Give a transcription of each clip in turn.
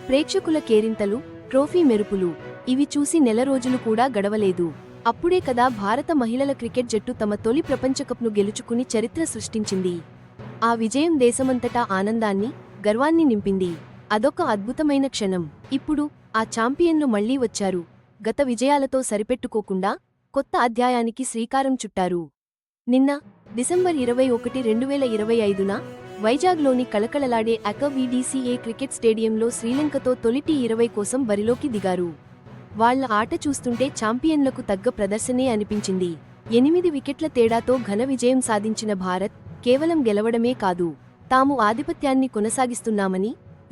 ప్రేక్షకుల కేరింతలు, ట్రోఫీ మెరుపులు ఇవి చూసి నెల రోజులు కూడా గడవలేదు. అప్పుడే కదా భారత మహిళల క్రికెట్ జట్టు తమ తొలి ప్రపంచకప్ను గెలుచుకుని చరిత్ర సృష్టించింది. ఆ విజయం దేశమంతటా ఆనందాన్ని, గర్వాన్ని నింపింది. అదొక అద్భుతమైన క్షణం. ఇప్పుడు ఆ ఛాంపియన్లు మళ్లీ వచ్చారు. గత విజయాలతో సరిపెట్టుకోకుండా కొత్త అధ్యాయానికి శ్రీకారం చుట్టారు. నిన్న డిసెంబర్ 21, 2025న వైజాగ్లోని కళకళలాడే ACVDCA క్రికెట్ స్టేడియంలో శ్రీలంకతో తొలి T20 కోసం బరిలోకి దిగారు. వాళ్ల ఆట చూస్తుంటే ఛాంపియన్లకు తగ్గ ప్రదర్శనే అనిపించింది. 8 వికెట్ల తేడాతో ఘన విజయం సాధించిన భారత్ కేవలం గెలవడమే కాదు, తాము ఆధిపత్యాన్ని కొనసాగిస్తున్నామని,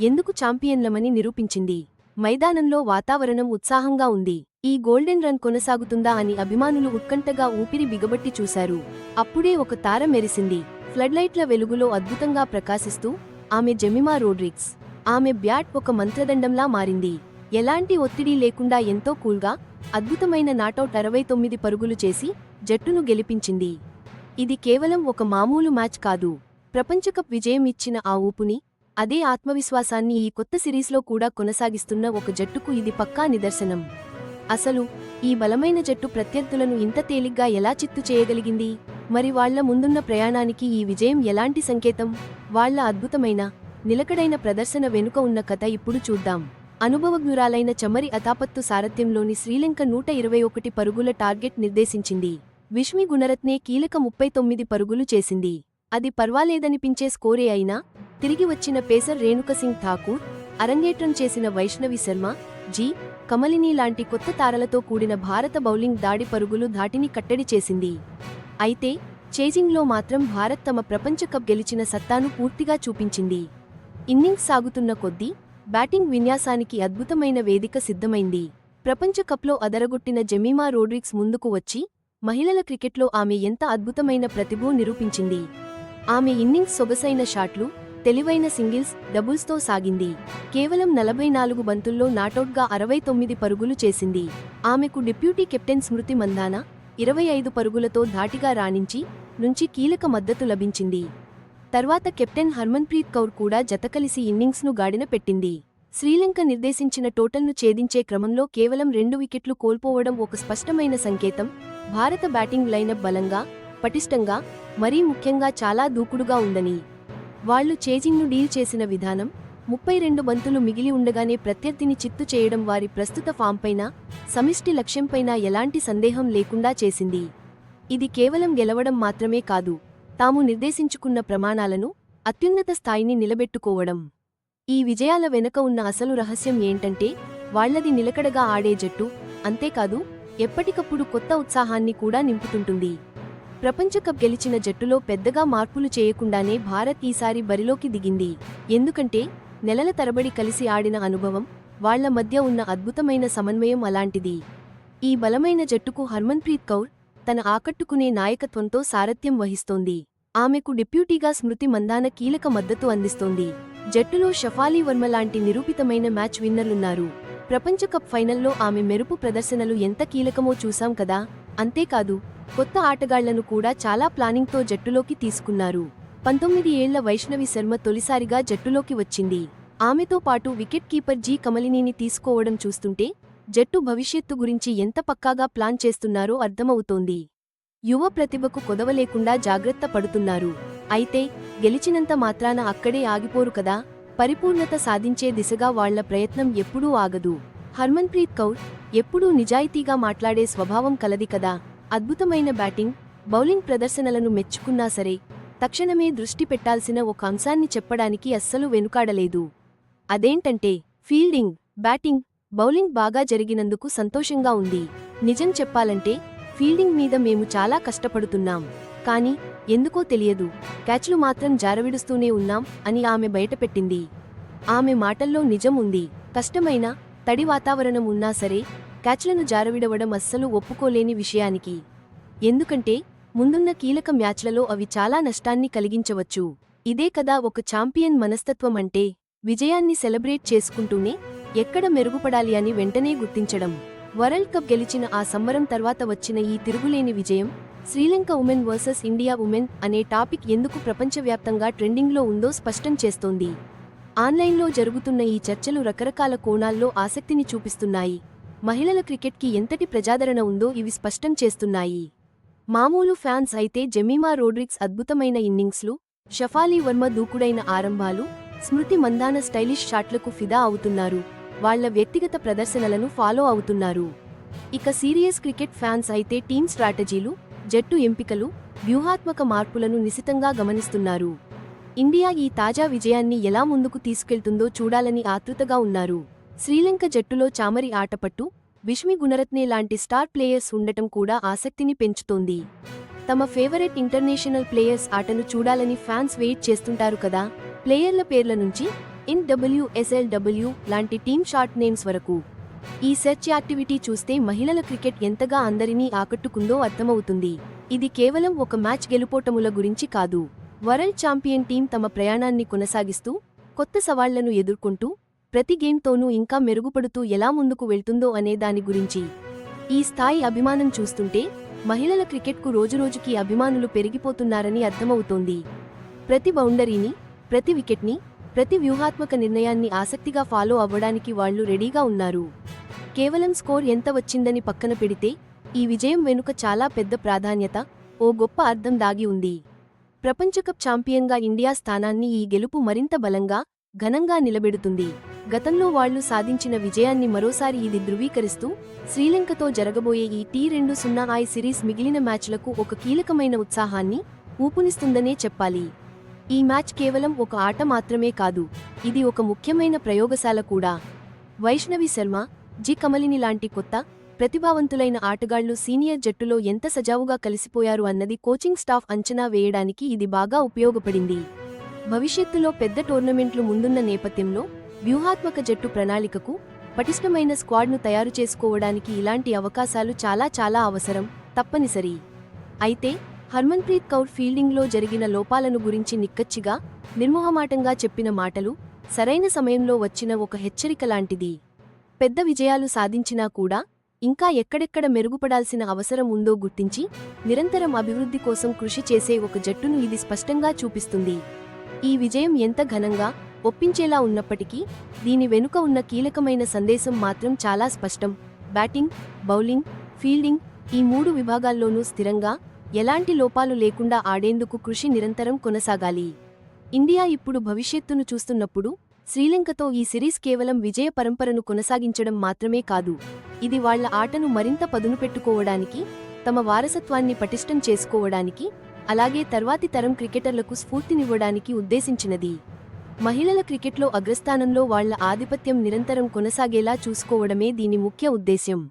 ఎందుకు ఛాంపియన్లమని నిరూపించింది. మైదానంలో వాతావరణం ఉత్సాహంగా ఉంది. ఈ గోల్డెన్ రన్ కొనసాగుతుందా అని అభిమానులు ఉత్కంఠగా ఊపిరి బిగబట్టి చూశారు. అప్పుడే ఒక తార మెరిసింది. ఫ్లడ్లైట్ల వెలుగులో అద్భుతంగా ప్రకాశిస్తూ ఆమె జెమిమా రోడ్రిగ్స్. ఆమె బ్యాట్ ఒక మంత్రదండంలా మారింది. ఎలాంటి ఒత్తిడి లేకుండా ఎంతో కూల్గా, అద్భుతమైన నాటౌట్ 69 పరుగులు చేసి జట్టును గెలిపించింది. ఇది కేవలం ఒక మామూలు మ్యాచ్ కాదు. ప్రపంచకప్ విజయం ఇచ్చిన ఆ ఊపుని, అదే ఆత్మవిశ్వాసాన్ని ఈ కొత్త సిరీస్లో కూడా కొనసాగిస్తున్న ఒక జట్టుకు ఇది పక్కా నిదర్శనం. అసలు ఈ బలమైన జట్టు ప్రత్యర్థులను ఇంత తేలిగ్గా ఎలా చిత్తు చేయగలిగింది? మరి వాళ్ల ముందున్న ప్రయాణానికి ఈ విజయం ఎలాంటి సంకేతం? వాళ్ల అద్భుతమైన, నిలకడైన ప్రదర్శన వెనుక ఉన్న కథ ఇప్పుడు చూద్దాం. అనుభవజ్ఞురాలైన చమరి అతాపత్తు సారథ్యంలోని శ్రీలంక 121 పరుగుల టార్గెట్ నిర్దేశించింది. విష్మి గుణరత్నే కీలక 39 పరుగులు చేసింది. అది పర్వాలేదనిపించే స్కోరే అయినా, తిరిగి వచ్చిన పేసర్ రేణుక సింగ్ ఠాకూర్, అరంగేట్రం చేసిన వైష్ణవి శర్మ, జి. కమలిని లాంటి కొత్త తారలతో కూడిన భారత బౌలింగ్ దాడి పరుగులు ధాటిని కట్టడి చేసింది. అయితే చేజింగ్లో మాత్రం భారత్ తమ ప్రపంచకప్ గెలిచిన సత్తాను పూర్తిగా చూపించింది. ఇన్నింగ్స్ సాగుతున్న కొద్దీ బ్యాటింగ్ విన్యాసానికి అద్భుతమైన వేదిక సిద్ధమైంది. ప్రపంచకప్లో అదరగొట్టిన జెమిమా రోడ్రిగ్స్ ముందుకు వచ్చి మహిళల క్రికెట్లో ఆమె ఎంత అద్భుతమైన ప్రతిభో నిరూపించింది. ఆమె ఇన్నింగ్స్ సొగసైన షాట్లు, తెలివైన సింగిల్స్, డబుల్స్తో సాగింది. కేవలం 44 బంతుల్లో నాటౌట్గా 69 పరుగులు చేసింది. ఆమెకు డిప్యూటీ కెప్టెన్ స్మృతి మంధాన 25 పరుగులతో ధాటిగా రాణించి నుంచి కీలక మద్దతు లభించింది. తర్వాత కెప్టెన్ హర్మన్ప్రీత్ కౌర్ కూడా జతకలిసి ఇన్నింగ్స్ను గాడిన పెట్టింది. శ్రీలంక నిర్దేశించిన టోటల్ను ఛేదించే క్రమంలో కేవలం 2 వికెట్లు కోల్పోవడం ఒక స్పష్టమైన సంకేతం. భారత బ్యాటింగ్ లైనప్ బలంగా, పటిష్టంగా, మరీ ముఖ్యంగా చాలా దూకుడుగా ఉందని. వాళ్లు చేజింగ్ను డీల్ చేసిన విధానం, 32 బంతులు మిగిలి ఉండగానే ప్రత్యర్థిని చిత్తు చేయడం వారి ప్రస్తుత ఫాంపైనా, సమిష్టి లక్ష్యంపైనా ఎలాంటి సందేహం లేకుండా చేసింది. ఇది కేవలం గెలవడం మాత్రమే కాదు, తాము నిర్దేశించుకున్న ప్రమాణాలను, అత్యున్నత స్థాయిని నిలబెట్టుకోవడం. ఈ విజయాల వెనుక ఉన్న అసలు రహస్యం ఏంటంటే, వాళ్లది నిలకడగా ఆడే జట్టు, అంతేకాదు ఎప్పటికప్పుడు కొత్త ఉత్సాహాన్ని కూడా నింపుతుంటుంది. ప్రపంచకప్ గెలిచిన జట్టులో పెద్దగా మార్పులు చేయకుండానే భారత్ ఈసారి బరిలోకి దిగింది. ఎందుకంటే నెలల తరబడి కలిసి ఆడిన అనుభవం, వాళ్ల మధ్య ఉన్న అద్భుతమైన సమన్వయం అలాంటిది. ఈ బలమైన జట్టుకు హర్మన్ప్రీత్ కౌర్ తన ఆకట్టుకునే నాయకత్వంతో సారథ్యం వహిస్తోంది. ఆమెకు డిప్యూటీగా స్మృతి మంధాన కీలక మద్దతు అందిస్తోంది. జట్టులో షఫాలీ వర్మ లాంటి నిరూపితమైన మ్యాచ్ విన్నర్లున్నారు. ప్రపంచకప్ ఫైనల్లో ఆమె మెరుపు ప్రదర్శనలు ఎంత కీలకమో చూశాం కదా. అంతేకాదు కొత్త ఆటగాళ్లను కూడా చాలా ప్లానింగ్తో జట్టులోకి తీసుకున్నారు. 19 ఏళ్ల వైష్ణవి శర్మ తొలిసారిగా జట్టులోకి వచ్చింది. ఆమెతో పాటు వికెట్ కీపర్ జి. కమలినీని తీసుకోవడం చూస్తుంటే జట్టు భవిష్యత్తు గురించి ఎంత పక్కాగా ప్లాన్ చేస్తున్నారో అర్థమవుతోంది. యువ ప్రతిభకు కొదవలేకుండా జాగ్రత్త పడుతున్నారు. అయితే గెలిచినంత మాత్రాన అక్కడే ఆగిపోరు కదా. పరిపూర్ణత సాధించే దిశగా వాళ్ల ప్రయత్నం ఎప్పుడూ ఆగదు. హర్మన్ప్రీత్ కౌర్ ఎప్పుడూ నిజాయితీగా మాట్లాడే స్వభావం కలది కదా. అద్భుతమైన బ్యాటింగ్, బౌలింగ్ ప్రదర్శనలను మెచ్చుకున్నా సరే, తక్షణమే దృష్టి పెట్టాల్సిన ఒక అంశాన్ని చెప్పడానికి అస్సలు వెనుకాడలేదు. అదేంటంటే ఫీల్డింగ్. బ్యాటింగ్, బౌలింగ్ బాగా జరిగినందుకు సంతోషంగా ఉంది. నిజం చెప్పాలంటే ఫీల్డింగ్ మీద మేము చాలా కష్టపడుతున్నాం. కానీ ఎందుకో తెలియదు, క్యాచ్లు మాత్రం జారవిడుస్తూనే ఉన్నాం అని ఆమె బయటపెట్టింది. ఆమె మాటల్లో నిజం ఉంది. కష్టమైన, తడి వాతావరణం ఉన్నా సరే క్యాచ్లను జారవిడవడం అస్సలు ఒప్పుకోలేని విషయానికి. ఎందుకంటే ముందున్న కీలక మ్యాచ్లలో అవి చాలా నష్టాన్ని కలిగించవచ్చు. ఇదే కదా ఒక ఛాంపియన్ మనస్తత్వం అంటే. విజయాన్ని సెలబ్రేట్ చేసుకుంటూనే ఎక్కడ మెరుగుపడాలి అని వెంటనే గుర్తించడం. వరల్డ్ కప్ గెలిచిన ఆ సంబరం తర్వాత వచ్చిన ఈ తిరుగులేని విజయం, Sri Lanka women versus India women అనే టాపిక్ ఎందుకు ప్రపంచవ్యాప్తంగా ట్రెండింగ్లో ఉందో స్పష్టం చేస్తోంది. ఆన్లైన్లో జరుగుతున్న ఈ చర్చలు రకరకాల కోణాల్లో ఆసక్తిని చూపిస్తున్నాయి. మహిళల క్రికెట్కి ఎంతటి ప్రజాదరణ ఉందో ఇవి స్పష్టం చేస్తున్నాయి. మామూలు ఫ్యాన్స్ అయితే జెమీమా రోడ్రిగ్స్ అద్భుతమైన ఇన్నింగ్స్లు, షఫాలీ వర్మ దూకుడైన ఆరంభాలు, స్మృతి మందాన స్టైలిష్ షాట్లకు ఫిదా అవుతున్నారు. వాళ్ల వ్యక్తిగత ప్రదర్శనలను ఫాలో అవుతున్నారు. ఇక సీరియస్ క్రికెట్ ఫ్యాన్స్ అయితే టీమ్ స్ట్రాటజీలు, జట్టు ఎంపికలు, వ్యూహాత్మక మార్పులను నిశితంగా గమనిస్తున్నారు. ఇండియా ఈ తాజా విజయాన్ని ఎలా ముందుకు తీసుకెళ్తుందో చూడాలని ఆతృతగా ఉన్నారు. శ్రీలంక జట్టులో చామరి ఆటపట్టు, విష్మి గుణరత్నే లాంటి స్టార్ ప్లేయర్స్ ఉండటం కూడా ఆసక్తిని పెంచుతోంది. తమ ఫేవరెట్ ఇంటర్నేషనల్ ప్లేయర్స్ ఆటను చూడాలని ఫ్యాన్స్ వెయిట్ చేస్తుంటారు కదా. ప్లేయర్ల పేర్ల నుంచి NWSLW లాంటి టీమ్ షార్ట్ నేమ్స్ వరకు ఈ సెర్చ్ యాక్టివిటీ చూస్తే మహిళల క్రికెట్ ఎంతగా అందరినీ ఆకట్టుకుందో అర్థమవుతుంది. ఇది కేవలం ఒక మ్యాచ్ గెలుపోటముల గురించి కాదు. వరల్డ్ ఛాంపియన్ టీం తమ ప్రయాణాన్ని కొనసాగిస్తూ, కొత్త సవాళ్లను ఎదుర్కొంటూ, ప్రతి గేమ్తోనూ ఇంకా మెరుగుపడుతూ ఎలా ముందుకు వెళ్తుందో అనే దాని గురించి. ఈ స్థాయి అభిమానం చూస్తుంటే మహిళల క్రికెట్కు రోజురోజుకీ అభిమానులు పెరిగిపోతున్నారని అర్థమవుతోంది. ప్రతి బౌండరీని, ప్రతి వికెట్ని, ప్రతి వ్యూహాత్మక నిర్ణయాన్ని ఆసక్తిగా ఫాలో అవ్వడానికి వాళ్లు రెడీగా ఉన్నారు. కేవలం స్కోర్ ఎంత వచ్చిందని పక్కన పెడితే ఈ విజయం వెనుక చాలా పెద్ద ప్రాధాన్యత, ఓ గొప్ప అర్థం దాగి ఉంది. ప్రపంచకప్ ఛాంపియన్గా ఇండియా స్థానాన్ని ఈ గెలుపు మరింత బలంగా, ఘనంగా నిలబెడుతుంది. గతంలో వాళ్లు సాధించిన విజయాన్ని మరోసారి ఇది ధృవీకరిస్తూ, శ్రీలంకతో జరగబోయే ఈ T20I సిరీస్ మిగిలిన మ్యాచ్లకు ఒక కీలకమైన ఉత్సాహాన్ని, ఊపునిస్తుందనే చెప్పాలి. ఈ మ్యాచ్ కేవలం ఒక ఆట మాత్రమే కాదు, ఇది ఒక ముఖ్యమైన ప్రయోగశాల కూడా. వైష్ణవి శర్మ, జి కమలిని లాంటి కొత్త, ప్రతిభావంతులైన ఆటగాళ్లు సీనియర్ జట్టులో ఎంత సజావుగా కలిసిపోయారు అన్నది కోచింగ్ స్టాఫ్ అంచనా వేయడానికి ఇది బాగా ఉపయోగపడింది. భవిష్యత్తులో పెద్ద టోర్నమెంట్లు ముందున్న నేపథ్యంలో వ్యూహాత్మక జట్టు ప్రణాళికకు, పటిష్టమైన స్క్వాడ్ను తయారు చేసుకోవడానికి ఇలాంటి అవకాశాలు చాలా అవసరం, తప్పనిసరి. అయితే హర్మన్ప్రీత్ కౌర్ ఫీల్డింగ్లో జరిగిన లోపాలను గురించి నిక్కచ్చిగా, నిర్మోహమాటంగా చెప్పిన మాటలు సరైన సమయంలో వచ్చిన ఒక హెచ్చరిక లాంటిది. పెద్ద విజయాలు సాధించినా కూడా ఇంకా ఎక్కడెక్కడ మెరుగుపడాల్సిన అవసరం ఉందో గుర్తించి, నిరంతరం అభివృద్ధి కోసం కృషి చేసే ఒక జట్టును ఇది స్పష్టంగా చూపిస్తుంది. ఈ విజయం ఎంత ఘనంగా, ఒప్పించేలా ఉన్నప్పటికీ దీని వెనుక ఉన్న కీలకమైన సందేశం మాత్రం చాలా స్పష్టం. బ్యాటింగ్, బౌలింగ్, ఫీల్డింగ్ ఈ 3 విభాగాల్లోనూ స్థిరంగా, ఎలాంటి లోపాలు లేకుండా ఆడేందుకు కృషి నిరంతరం కొనసాగాలి. ఇండియా ఇప్పుడు భవిష్యత్తును చూస్తున్నప్పుడు శ్రీలంకతో ఈ సిరీస్ కేవలం విజయ పరంపరను కొనసాగించడం మాత్రమే కాదు, ఇది వాళ్ల ఆటను మరింత పదును పెట్టుకోవడానికి, తమ వారసత్వాన్ని పటిష్టం చేసుకోవడానికి, అలాగే తర్వాతి తరం క్రికెటర్లకు స్ఫూర్తినివ్వడానికి ఉద్దేశించినది. మహిళల క్రికెట్లో అగ్రస్థానంలో వాళ్ల ఆధిపత్యం నిరంతరం కొనసాగేలా చూసుకోవడమే దీని ముఖ్య ఉద్దేశ్యం.